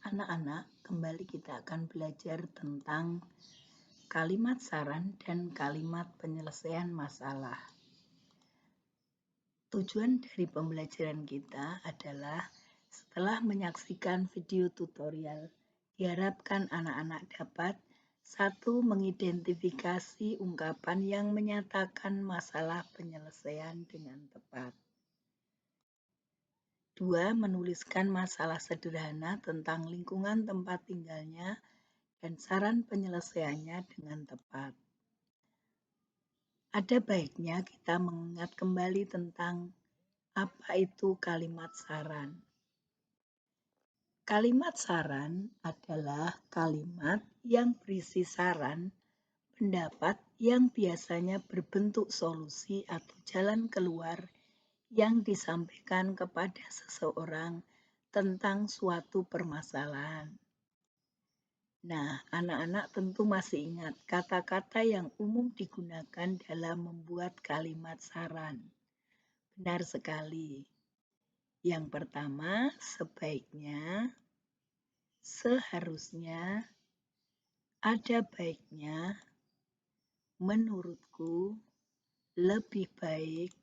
Anak-anak, kembali kita akan belajar tentang kalimat saran dan kalimat penyelesaian masalah. Tujuan dari pembelajaran kita adalah setelah menyaksikan video tutorial, diharapkan anak-anak dapat 1. Mengidentifikasi ungkapan yang menyatakan masalah penyelesaian dengan tepat. 2. Menuliskan masalah sederhana tentang lingkungan tempat tinggalnya dan saran penyelesaiannya dengan tepat. Ada baiknya kita mengingat kembali tentang apa itu kalimat saran. Kalimat saran adalah kalimat yang berisi saran, pendapat yang biasanya berbentuk solusi atau jalan keluar yang disampaikan kepada seseorang tentang suatu permasalahan. Nah, anak-anak tentu masih ingat kata-kata yang umum digunakan dalam membuat kalimat saran. Benar sekali. Yang pertama, sebaiknya, seharusnya, ada baiknya, menurutku, lebih baik,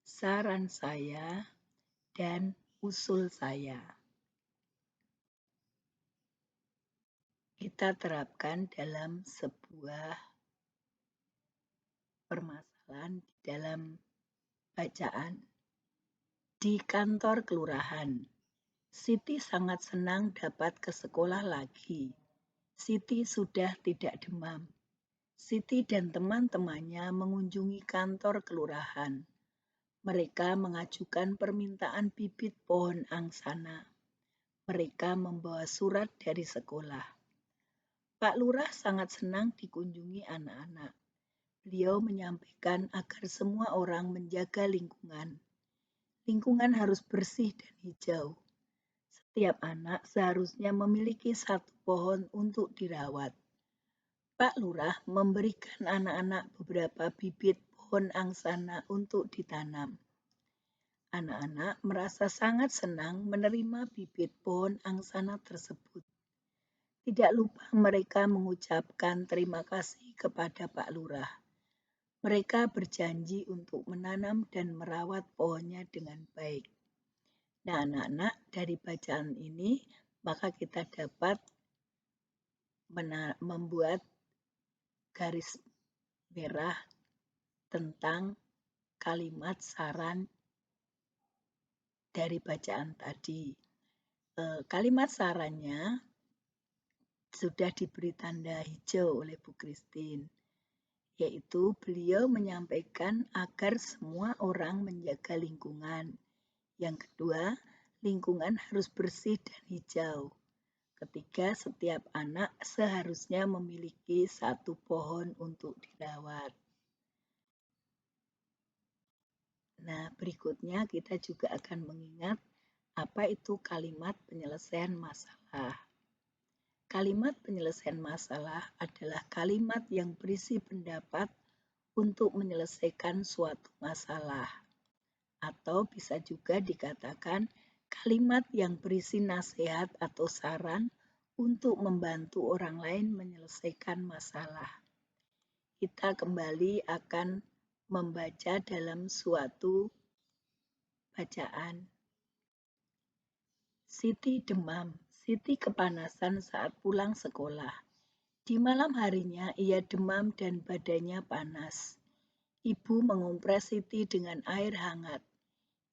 saran saya, dan usul saya. Kita terapkan dalam sebuah permasalahan di dalam bacaan. Di kantor kelurahan, Siti sangat senang dapat ke sekolah lagi. Siti sudah tidak demam. Siti dan teman-temannya mengunjungi kantor kelurahan. Mereka mengajukan permintaan bibit pohon angsana. Mereka membawa surat dari sekolah. Pak Lurah sangat senang dikunjungi anak-anak. Beliau menyampaikan agar semua orang menjaga lingkungan. Lingkungan harus bersih dan hijau. Setiap anak seharusnya memiliki satu pohon untuk dirawat. Pak Lurah memberikan anak-anak beberapa bibit pohon angsana untuk ditanam. Anak-anak merasa sangat senang menerima bibit pohon angsana tersebut. Tidak lupa mereka mengucapkan terima kasih kepada Pak Lurah. Mereka berjanji untuk menanam dan merawat pohonnya dengan baik. Nah, anak-anak, dari bacaan ini, maka kita dapat membuat garis merah tentang kalimat saran dari bacaan tadi. Kalimat sarannya sudah diberi tanda hijau oleh Bu Christine, yaitu beliau menyampaikan agar semua orang menjaga lingkungan. Yang kedua, lingkungan harus bersih dan hijau. Ketiga, setiap anak seharusnya memiliki satu pohon untuk dirawat. Nah, berikutnya kita juga akan mengingat apa itu kalimat penyelesaian masalah. Kalimat penyelesaian masalah adalah kalimat yang berisi pendapat untuk menyelesaikan suatu masalah. Atau bisa juga dikatakan kalimat yang berisi nasihat atau saran untuk membantu orang lain menyelesaikan masalah. Kita kembali akan membaca dalam suatu bacaan. Siti demam. Siti kepanasan saat pulang sekolah. Di malam harinya ia demam dan badannya panas. Ibu mengompres Siti dengan air hangat.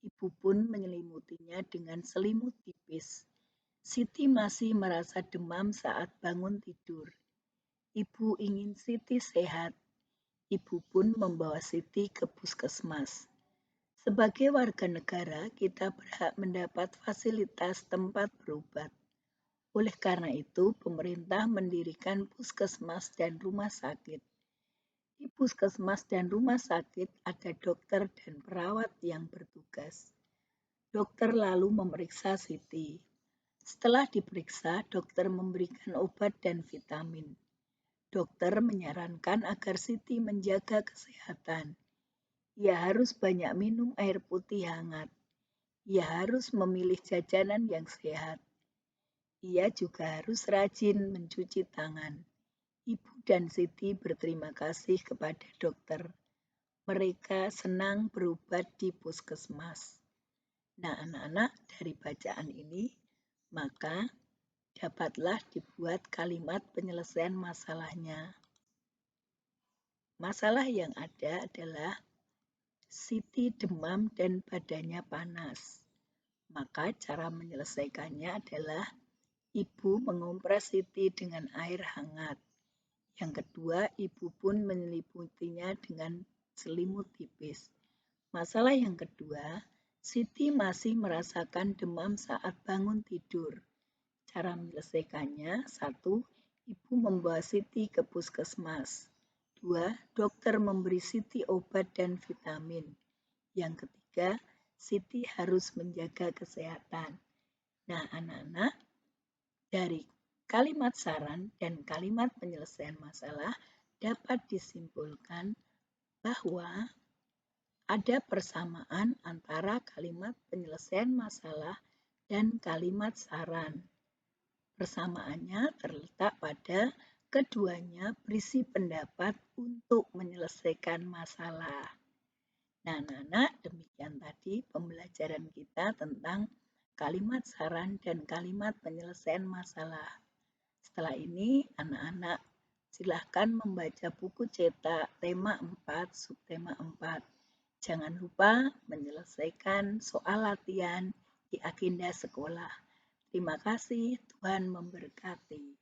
Ibu pun menyelimutinya dengan selimut tipis. Siti masih merasa demam saat bangun tidur. Ibu ingin Siti sehat. Ibu pun membawa Siti ke puskesmas. Sebagai warga negara, kita berhak mendapat fasilitas tempat berobat. Oleh karena itu, pemerintah mendirikan puskesmas dan rumah sakit. Di puskesmas dan rumah sakit ada dokter dan perawat yang bertugas. Dokter lalu memeriksa Siti. Setelah diperiksa, dokter memberikan obat dan vitamin. Dokter menyarankan agar Siti menjaga kesehatan. Ia harus banyak minum air putih hangat. Ia harus memilih jajanan yang sehat. Ia juga harus rajin mencuci tangan. Ibu dan Siti berterima kasih kepada dokter. Mereka senang berobat di puskesmas. Nah, anak-anak, dari bacaan ini, maka dapatlah dibuat kalimat penyelesaian masalahnya. Masalah yang ada adalah Siti demam dan badannya panas. Maka cara menyelesaikannya adalah ibu mengompres Siti dengan air hangat. Yang kedua, ibu pun menyeliputinya dengan selimut tipis. Masalah yang kedua, Siti masih merasakan demam saat bangun tidur. Cara menyelesaikannya, satu, ibu membawa Siti ke puskesmas. Dua, dokter memberi Siti obat dan vitamin. Yang ketiga, Siti harus menjaga kesehatan. Nah, anak-anak, dari kalimat saran dan kalimat penyelesaian masalah dapat disimpulkan bahwa ada persamaan antara kalimat penyelesaian masalah dan kalimat saran. Persamaannya terletak pada keduanya berisi pendapat untuk menyelesaikan masalah. Nah, anak-anak, demikian tadi pembelajaran kita tentang kalimat saran dan kalimat penyelesaian masalah. Setelah ini, anak-anak silahkan membaca buku cetak tema 4, subtema 4. Jangan lupa menyelesaikan soal latihan di agenda sekolah. Terima kasih, Tuhan memberkati.